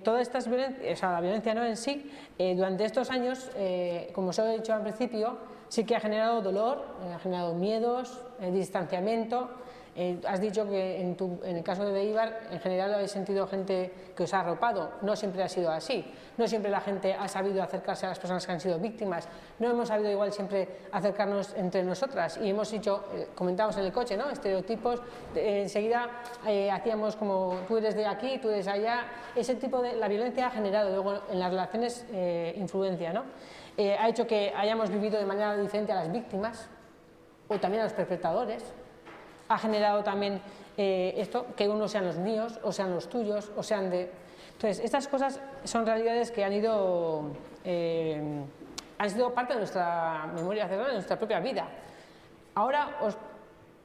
Todas estas violencias, o sea, la violencia no en sí, durante estos años, como os he dicho al principio, sí que ha generado dolor, ha generado miedos, distanciamiento. Has dicho que en el caso de Eibar, en general habéis sentido gente que os ha arropado. No siempre ha sido así. No siempre la gente ha sabido acercarse a las personas que han sido víctimas. No hemos sabido igual siempre acercarnos entre nosotras. Y hemos dicho, comentábamos en el coche, ¿no? Estereotipos. Enseguida hacíamos como tú eres de aquí, tú eres allá. Ese tipo de... La violencia ha generado luego en las relaciones influencia, ¿no? Ha hecho que hayamos vivido de manera diferente a las víctimas o también a los perpetradores. Ha generado también esto, que unos sean los míos, o sean los tuyos, o sean de... Entonces, estas cosas son realidades que han sido parte de nuestra memoria cerebral, de nuestra propia vida. Ahora,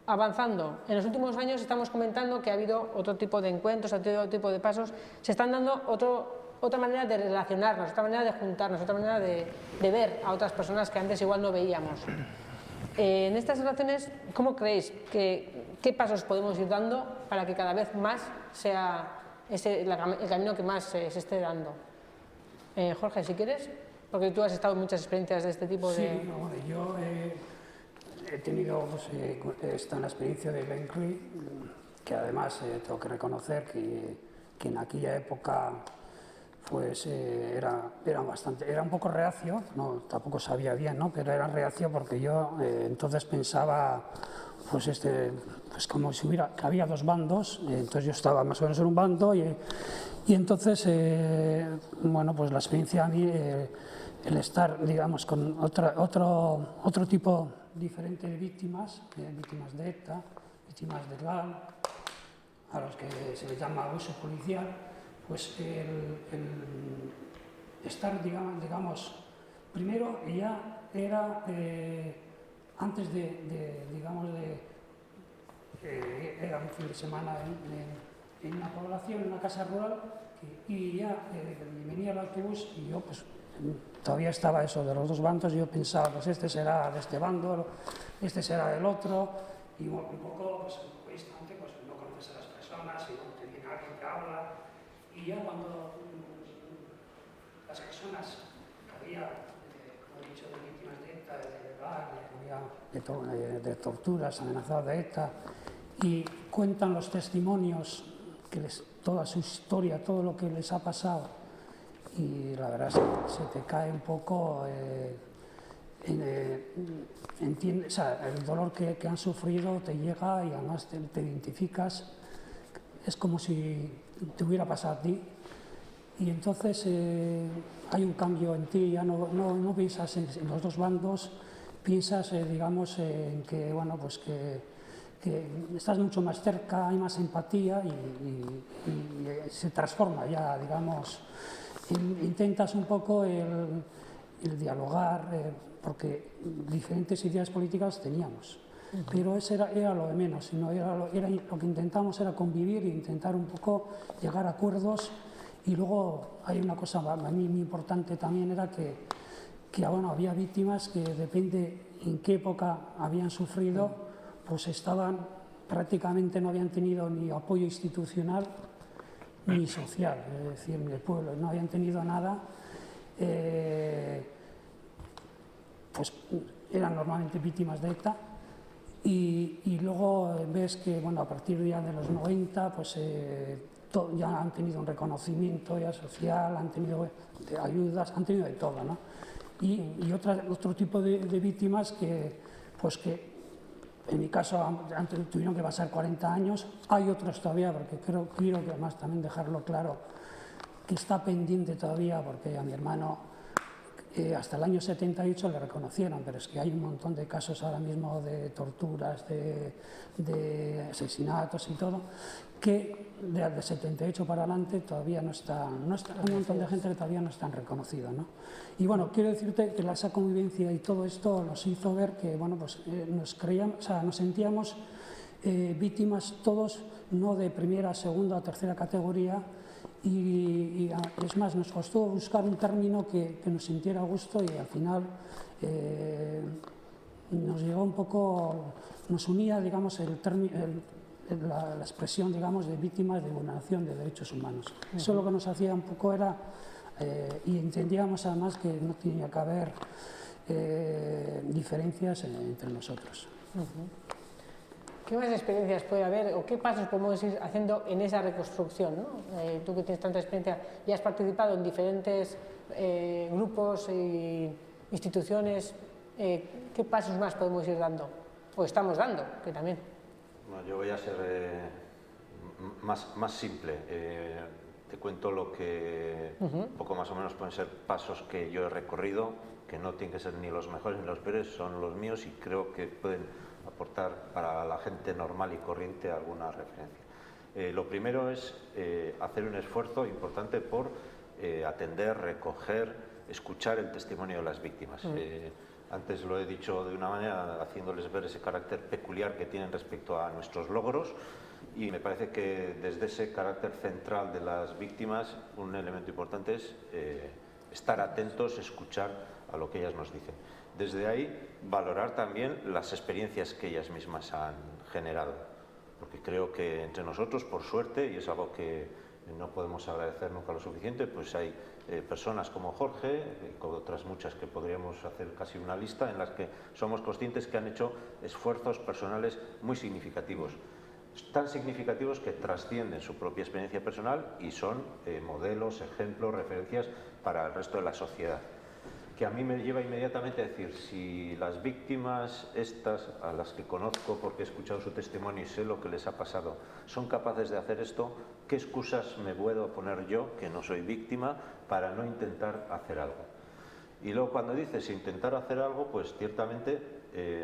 avanzando, en los últimos años estamos comentando que ha habido otro tipo de encuentros, otro tipo de pasos, se están dando otra manera de relacionarnos, otra manera de juntarnos, otra manera de ver a otras personas que antes igual no veíamos. En estas relaciones, ¿cómo creéis qué pasos podemos ir dando para que cada vez más sea el camino que más se esté dando? Jorge, si quieres, porque tú has estado en muchas experiencias de este tipo de... Sí, bueno, yo he tenido en la experiencia de Bentley, que además tengo que reconocer que en aquella época pues era un poco reacio, no, tampoco sabía bien, ¿no? Pero era reacio porque yo entonces pensaba pues como si que había dos bandos, entonces yo estaba más o menos en un bando y entonces bueno, pues la experiencia a mí, el estar, digamos, con otro tipo diferente de víctimas de ETA, víctimas del GAL, a los que se les llama abuso policial, pues el estar, digamos, primero ya era, antes era un fin de semana en una población, en una casa rural, y ya venía el autobús y yo pues todavía estaba eso de los dos bandos, y yo pensaba, pues este será de este bando, este será del otro, y bueno, un poco distante, pues no conoces a las personas, y no te viene alguien que habla, y ya cuando las personas que había, como he dicho, de víctimas de ETA, de torturas, amenazadas de ETA, y cuentan los testimonios, toda su historia, todo lo que les ha pasado, y la verdad es que se te cae un poco, o sea, el dolor que han sufrido te llega y además te identificas, es como si te hubiera pasado a ti, y entonces hay un cambio en ti, ya no piensas en los dos bandos, piensas, digamos, en que, bueno, pues que estás mucho más cerca, hay más empatía y se transforma ya, digamos, intentas un poco el dialogar, porque diferentes ideas políticas teníamos, pero eso era lo de menos, sino lo que intentamos era convivir e intentar un poco llegar a acuerdos. Y luego hay una cosa a mí muy importante también, era que bueno, había víctimas que depende en qué época habían sufrido, pues prácticamente no habían tenido ni apoyo institucional ni social, es decir, ni el pueblo, no habían tenido nada, pues eran normalmente víctimas de ETA, y luego ves que, bueno, a partir ya de los 90, pues ya han tenido un reconocimiento ya social, han tenido ayudas, han tenido de todo, ¿no? Y otro tipo de víctimas que en mi caso tuvieron que pasar 40 años, hay otros todavía, porque quiero que además también dejarlo claro, que está pendiente todavía, porque a mi hermano hasta el año 78 le reconocieron, pero es que hay un montón de casos ahora mismo de torturas, de asesinatos y todo, que desde 78 para adelante todavía no están, hay un montón de gente que todavía no están reconocidos, ¿no? Y bueno, quiero decirte que esa convivencia y todo esto nos hizo ver que, bueno, pues nos sentíamos víctimas todos, no de primera, segunda o tercera categoría, y es más, nos costó buscar un término que nos sintiera a gusto, y al final nos llegó un poco, nos unía, digamos, la expresión, digamos, de víctimas de vulneración de derechos humanos. Eso lo que nos hacía un poco era, y entendíamos además que no tenía que haber diferencias entre nosotros. ¿Qué más experiencias puede haber o qué pasos podemos ir haciendo en esa reconstrucción, ¿no? Tú que tienes tanta experiencia y has participado en diferentes grupos e instituciones, ¿qué pasos más podemos ir dando? O estamos dando, que también. Bueno, yo voy a ser más simple. Te cuento lo que un poco más o menos pueden ser pasos que yo he recorrido, que no tienen que ser ni los mejores ni los peores, son los míos y creo que pueden aportar para la gente normal y corriente alguna referencia. Lo primero es hacer un esfuerzo importante por atender, recoger, escuchar el testimonio de las víctimas. Antes lo he dicho de una manera, haciéndoles ver ese carácter peculiar que tienen respecto a nuestros logros, y me parece que desde ese carácter central de las víctimas un elemento importante es estar atentos, escuchar a lo que ellas nos dicen. Desde ahí valorar también las experiencias que ellas mismas han generado, porque creo que entre nosotros, por suerte, y es algo que no podemos agradecer nunca lo suficiente, pues hay personas como Jorge, con otras muchas que podríamos hacer casi una lista, en las que somos conscientes que han hecho esfuerzos personales muy significativos, tan significativos que trascienden su propia experiencia personal y son modelos, ejemplos, referencias para el resto de la sociedad. Que a mí me lleva inmediatamente a decir, si las víctimas estas, a las que conozco porque he escuchado su testimonio y sé lo que les ha pasado, son capaces de hacer esto, ¿qué excusas me puedo poner yo, que no soy víctima, para no intentar hacer algo? Y luego cuando dices intentar hacer algo, pues ciertamente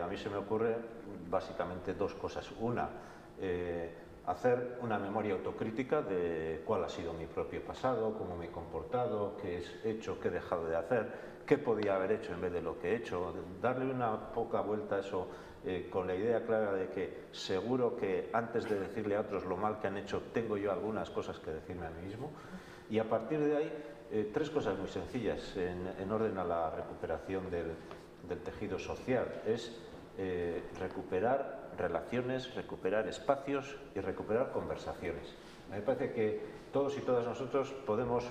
a mí se me ocurre básicamente dos cosas. Una, hacer una memoria autocrítica de cuál ha sido mi propio pasado, cómo me he comportado, qué he hecho, qué he dejado de hacer, qué podía haber hecho en vez de lo que he hecho, darle una poca vuelta a eso con la idea clara de que seguro que antes de decirle a otros lo mal que han hecho, tengo yo algunas cosas que decirme a mí mismo. Y a partir de ahí, tres cosas muy sencillas en orden a la recuperación del tejido social. Es recuperar relaciones, recuperar espacios y recuperar conversaciones. Me parece que todos y todas nosotros podemos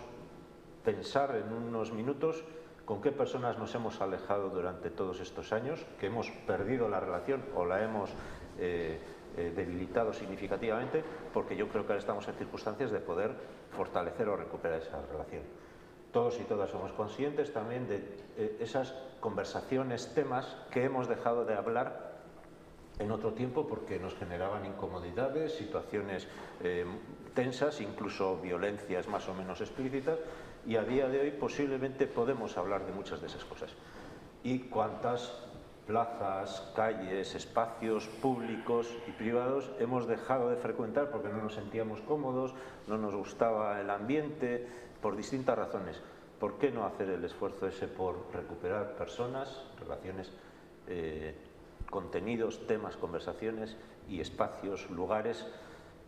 pensar en unos minutos con qué personas nos hemos alejado durante todos estos años, que hemos perdido la relación o la hemos debilitado significativamente, porque yo creo que ahora estamos en circunstancias de poder fortalecer o recuperar esa relación. Todos y todas somos conscientes también de esas conversaciones, temas que hemos dejado de hablar en otro tiempo porque nos generaban incomodidades, situaciones tensas, incluso violencias más o menos explícitas, y a día de hoy posiblemente podemos hablar de muchas de esas cosas. Y cuántas plazas, calles, espacios públicos y privados hemos dejado de frecuentar porque no nos sentíamos cómodos, no nos gustaba el ambiente, por distintas razones. ¿Por qué no hacer el esfuerzo ese por recuperar personas, relaciones, contenidos, temas, conversaciones y espacios, lugares,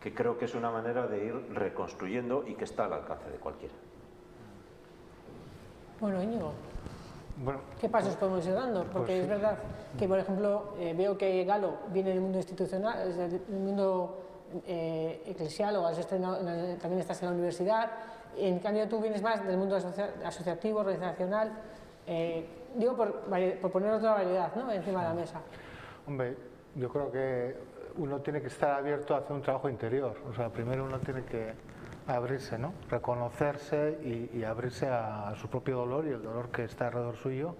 que creo que es una manera de ir reconstruyendo y que está al alcance de cualquiera? Bueno, Íñigo, bueno, ¿qué pasos podemos ir dando? Porque pues sí. es verdad que, por ejemplo, veo que Galo viene del mundo institucional, del mundo eclesial, o has estrenado, también estás en la universidad. En cambio, tú vienes más del mundo asociativo, organizacional. Digo, por poner otra variedad, ¿no?, encima de la mesa. Hombre, yo creo que uno tiene que estar abierto a hacer un trabajo interior. O sea, primero uno tiene que abrirse, ¿no?, reconocerse y abrirse a su propio dolor y el dolor que está alrededor suyo,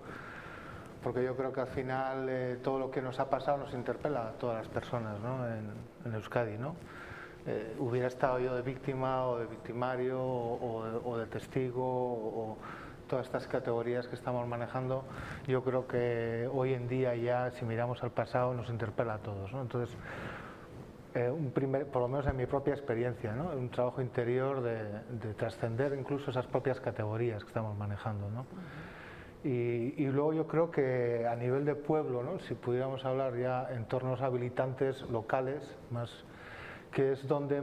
porque yo creo que al final todo lo que nos ha pasado nos interpela a todas las personas, ¿no?, en Euskadi, ¿no? Hubiera estado yo de víctima o de victimario o de testigo o todas estas categorías que estamos manejando, yo creo que hoy en día ya, si miramos al pasado, nos interpela a todos, ¿no? Entonces, por lo menos en mi propia experiencia, ¿no?, un trabajo interior de trascender incluso esas propias categorías que estamos manejando, ¿no? Y luego yo creo que a nivel de pueblo, ¿no?, si pudiéramos hablar ya en entornos habilitantes locales, más, que es donde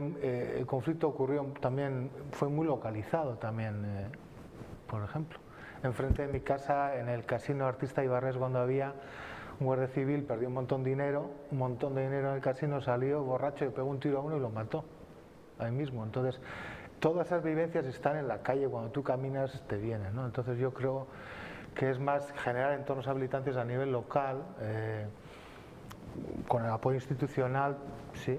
el conflicto ocurrió también, fue muy localizado también, por ejemplo. Enfrente de mi casa, en el Casino Artista Ibarres, cuando había un guardia civil perdió un montón de dinero en el casino, salió borracho y pegó un tiro a uno y lo mató ahí mismo. Entonces, todas esas vivencias están en la calle, cuando tú caminas te vienen, ¿no? Entonces yo creo que es más generar entornos habilitantes a nivel local, con el apoyo institucional, sí,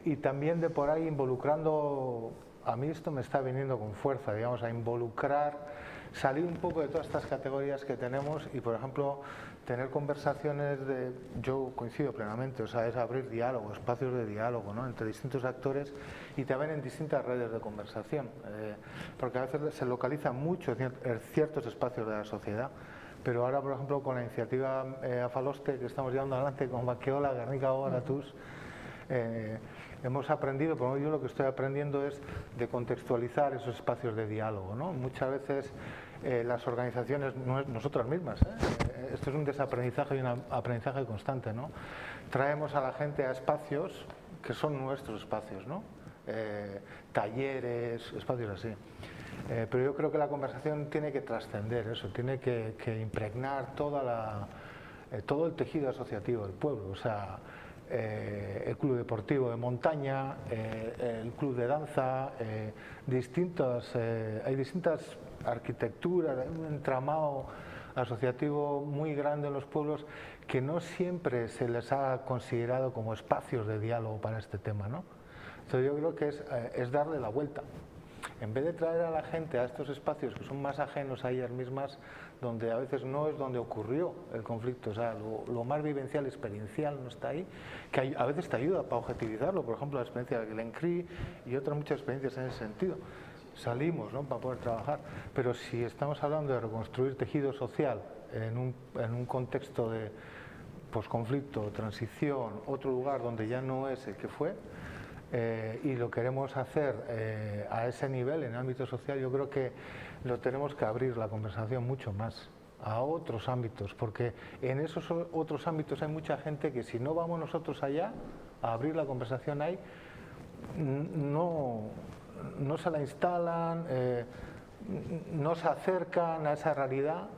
y también de por ahí involucrando, a mí esto me está viniendo con fuerza, digamos, a involucrar, salir un poco de todas estas categorías que tenemos y, por ejemplo, tener conversaciones yo coincido plenamente, o sea, es abrir diálogo, espacios de diálogo, ¿no?, entre distintos actores y también en distintas redes de conversación, porque a veces se localizan mucho en ciertos espacios de la sociedad, pero ahora, por ejemplo, con la iniciativa Afaloste que estamos llevando adelante con Bakeola, Gernika Gogoratuz, hemos aprendido, por yo lo que estoy aprendiendo es de contextualizar esos espacios de diálogo, ¿no? Muchas veces las organizaciones, nosotras mismas, esto es un desaprendizaje y un aprendizaje constante, ¿no? Traemos a la gente a espacios que son nuestros espacios, ¿no? Talleres, espacios así. Pero yo creo que la conversación tiene que trascender eso, tiene que impregnar todo el tejido asociativo del pueblo, o sea, el club deportivo de montaña, el club de danza, hay distintas arquitecturas, hay un entramado asociativo muy grande en los pueblos que no siempre se les ha considerado como espacios de diálogo para este tema, ¿no? Entonces yo creo que es darle la vuelta. En vez de traer a la gente a estos espacios que son más ajenos a ellas mismas, donde a veces no es donde ocurrió el conflicto, o sea, lo más vivencial, experiencial no está ahí, que a veces te ayuda para objetivizarlo, por ejemplo la experiencia de Glen Cree y otras muchas experiencias en ese sentido. Salimos, ¿no?, para poder trabajar, pero si estamos hablando de reconstruir tejido social en un contexto de posconflicto, transición, otro lugar donde ya no es el que fue, y lo queremos hacer a ese nivel, en el ámbito social, yo creo que lo tenemos que abrir la conversación mucho más a otros ámbitos, porque en esos otros ámbitos hay mucha gente que si no vamos nosotros allá a abrir la conversación ahí, no se la instalan, no se acercan a esa realidad,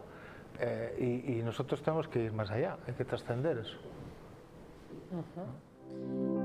y nosotros tenemos que ir más allá, hay que trascender eso. Uh-huh.